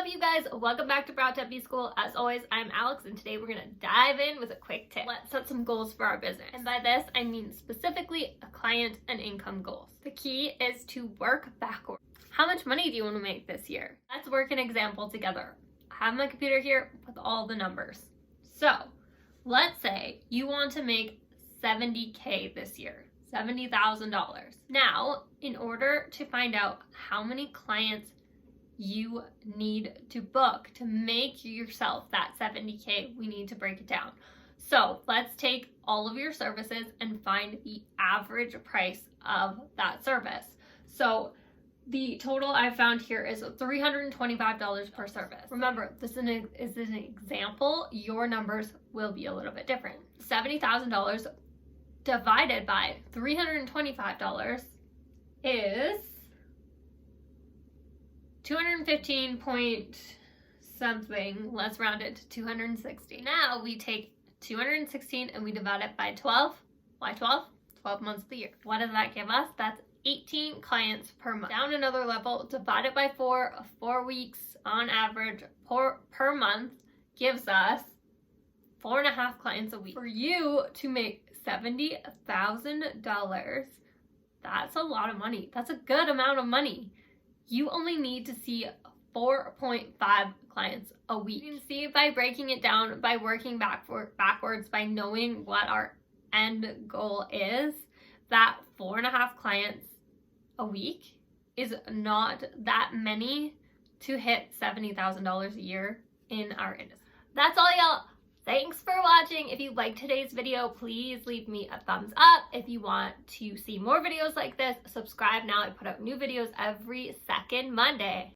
up, you guys? Welcome back to BrowTab BSchool. As always, I'm Alex, and today we're gonna dive in with a quick tip. Let's set some goals for our business. And by this, I mean specifically a client and income goals. The key is to work backwards. How much money do you want to make this year? Let's work an example together. I have my computer here with all the numbers. So, let's say you want to make $70K this year. $70,000. Now, in order to find out how many clients you need to book to make yourself that $70K, we need to break it down. So let's take all of your services and find the average price of that service. So the total I found here is $325 per service. Remember, this is an example. Your numbers will be a little bit different. $70,000 divided by $325 is 215 point something. Let's round it to 260. Now we take 216 and we divide it by 12. Why 12? 12 months of the year. What does that give us? That's 18 clients per month. Down another level, divide it by 4 weeks on average per month gives us 4.5 clients a week. For you to make $70,000, that's a lot of money. That's a good amount of money. You only need to see 4.5 clients a week. You can see by breaking it down, by working backwards, by knowing what our end goal is, that 4.5 clients a week is not that many to hit $70,000 a year in our industry. That's all, y'all. Thanks for watching. If you liked today's video, please leave me a thumbs up. If you want to see more videos like this, subscribe now. I put out new videos every second Monday.